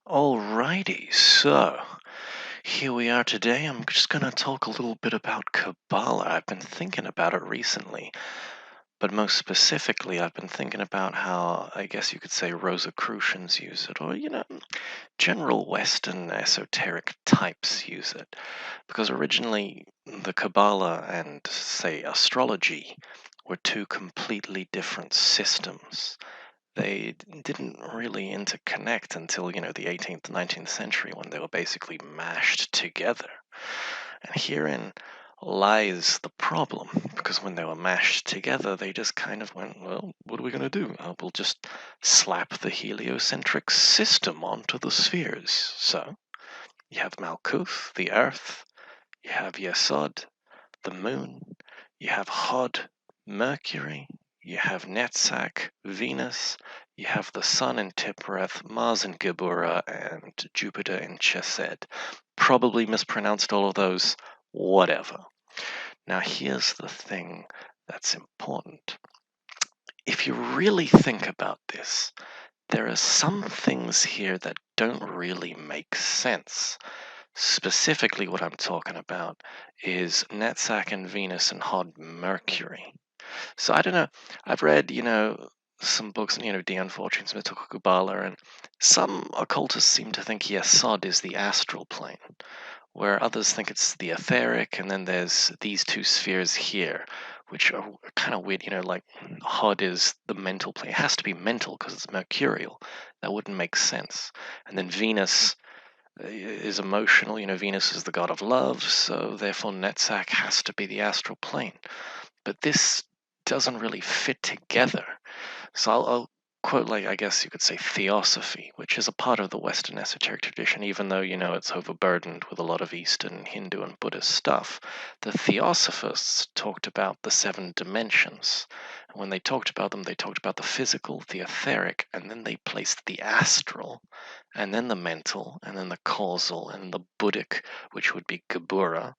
Alrighty, so here we are today. I'm just going to talk a little bit about Kabbalah. I've been thinking about it recently, but most specifically, I've been thinking about how I guess you could say Rosicrucians use it, or, general Western esoteric types use it. Because originally, the Kabbalah and, say, astrology were two completely different systems. They didn't really interconnect until, the 18th, 19th century when they were basically mashed together. And herein lies the problem, because when they were mashed together, they just kind of went, well, what are we going to do? We'll just slap the heliocentric system onto the spheres. So you have Malkuth, the Earth, you have Yesod, the Moon, you have Hod, Mercury, you have Netzach, Venus, you have the Sun in Tiphareth, Mars in Geburah, and Jupiter in Chesed. Probably mispronounced all of those, whatever. Now here's the thing that's important. If you really think about this, there are some things here that don't really make sense. Specifically, what I'm talking about is Netzach and Venus and Hod Mercury. So I don't know. I've read, some books, Dion Fortune's Mythical Kabbalah, and some occultists seem to think Yesod is the astral plane, where others think it's the etheric, and then there's these two spheres here, which are kind of weird, like Hod is the mental plane. It has to be mental because it's mercurial. That wouldn't make sense. And then Venus is emotional. Venus is the god of love, so therefore Netzach has to be the astral plane. But this doesn't really fit together. So I'll quote, like, I guess you could say theosophy, which is a part of the Western esoteric tradition, even though, it's overburdened with a lot of Eastern, Hindu, and Buddhist stuff. The theosophists talked about the seven dimensions. And when they talked about them, they talked about the physical, the etheric, and then they placed the astral, and then the mental, and then the causal, and the Buddhic, which would be Geburah,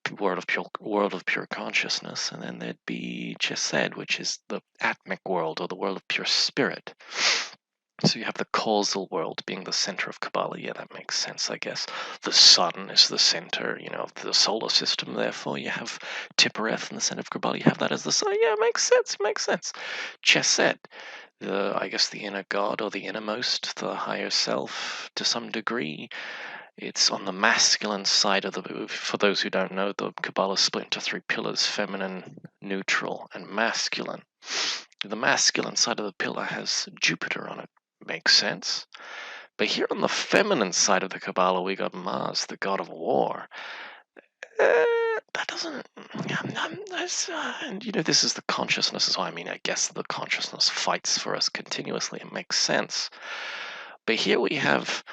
the world of pure consciousness, and then there'd be Chesed, which is the atmic world, or the world of pure spirit. So you have the causal world being the center of Kabbalah. Yeah, that makes sense, I guess. The sun is the center, of the solar system. Therefore, you have Tiphareth in the center of Kabbalah. You have that as the sun. Yeah, makes sense. Chesed, I guess the inner God or the innermost, the higher self to some degree. It's on the masculine side of the. For those who don't know, the Kabbalah is split into three pillars: feminine, neutral, and masculine. The masculine side of the pillar has Jupiter on it. Makes sense. But here on the feminine side of the Kabbalah, we got Mars, the god of war. That doesn't. And this is the consciousness. So I mean, I guess the consciousness fights for us continuously. It makes sense. But here we have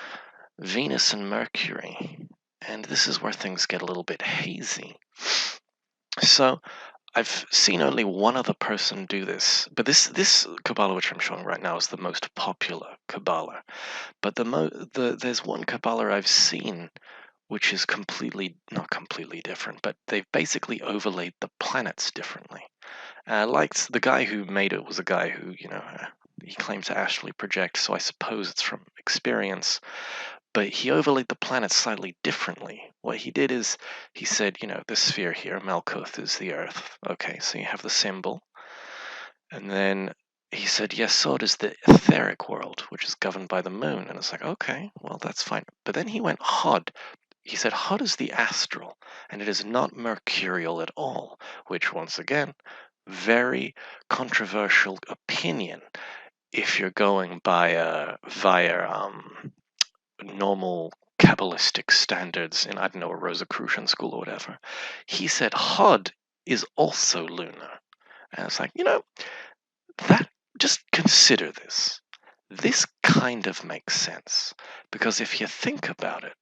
Venus and Mercury, and this is where things get a little bit hazy. So I've seen only one other person do this, but this Kabbalah which I'm showing right now is the most popular Kabbalah. But there's one Kabbalah I've seen which is not completely different, but they've basically overlaid the planets differently. Like the guy who made it was a guy who, he claimed to astrally project, so I suppose it's from experience. But he overlaid the planets slightly differently. What he did is he said, this sphere here, Malkuth, is the Earth. Okay, so you have the symbol. And then he said, Yesod is the etheric world, which is governed by the moon. And it's like, okay, well, that's fine. But then he went Hod. He said, Hod is the astral, and it is not mercurial at all, which, once again, very controversial opinion if you're going by via normal Kabbalistic standards in, I don't know, a Rosicrucian school or whatever. He said Hod is also lunar. And it's like, that, just consider this. This kind of makes sense. Because if you think about it,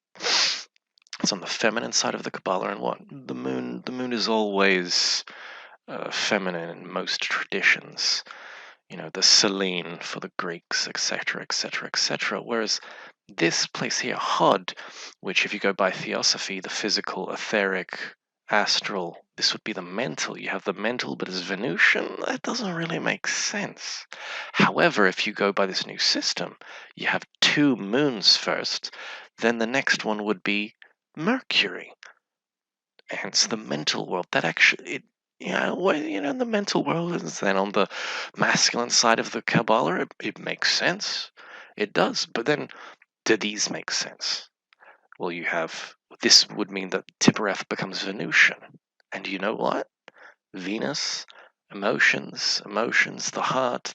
it's on the feminine side of the Kabbalah, and what? The moon is always feminine in most traditions. The Selene for the Greeks, etc., etc., etc. Whereas this place here, Hod, which if you go by theosophy, the physical, etheric, astral, This would be the mental. You have the mental, but as Venusian, that doesn't really make sense. However, if you go by this new system, you have two moons first, then the next one would be Mercury. Hence the mental world. That actually, in the mental world, and then on the masculine side of the Kabbalah, it makes sense. It does. But then, do these make sense? Well, you have this would mean that Tippereth becomes Venusian. And you know what? Venus, emotions, the heart.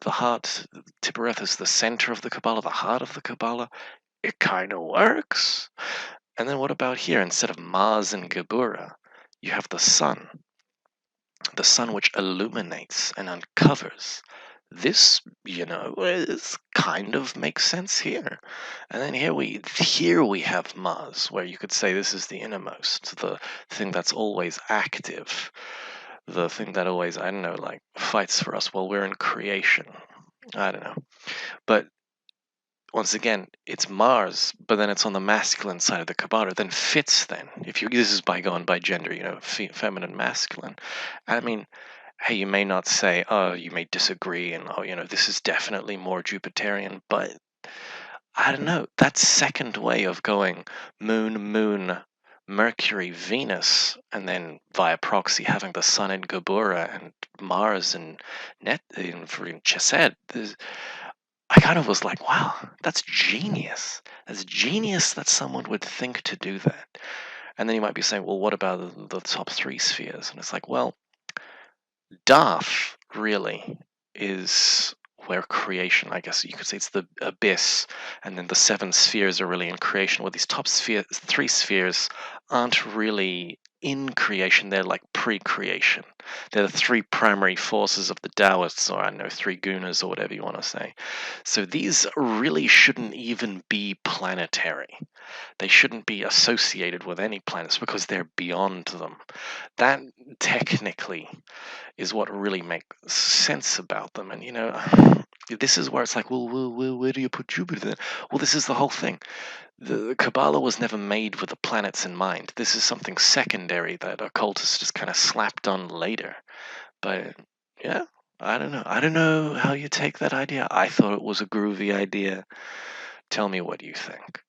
Tippereth is the center of the Kabbalah, the heart of the Kabbalah. It kind of works. And then what about here? Instead of Mars and Geburah, you have the sun which illuminates and uncovers. This, is kind of makes sense here. And then here we have Mars, where you could say this is the innermost, the thing that's always active, the thing that always, I don't know, like fights for us while we're in creation. I don't know. But once again, it's Mars, but then it's on the masculine side of the Kabbalah. Then fits. Then, if you this is by going by gender, feminine, masculine. I mean, hey, you may not say, oh, you may disagree, and oh, this is definitely more Jupiterian, but I don't know. That second way of going Moon, Mercury, Venus, and then via proxy having the Sun in Geburah and Mars and Net in Chesed. I kind of was like, wow, that's genius. That's genius that someone would think to do that. And then you might be saying, well, what about the top three spheres? And it's like, well, Darth really is where creation, I guess you could say it's the abyss, and then the seven spheres are really in creation. Well, these three spheres aren't really in creation, they're like pre-creation. They're the three primary forces of the Taoists, or I don't know, three gunas, or whatever you want to say. So these really shouldn't even be planetary. They shouldn't be associated with any planets because they're beyond them. That technically is what really makes sense about them. And this is where it's like, well, where do you put Jupiter then? Well, this is the whole thing. The Kabbalah was never made with the planets in mind. This is something secondary that occultists just kind of slapped on later. But yeah, I don't know. I don't know how you take that idea. I thought it was a groovy idea. Tell me what you think.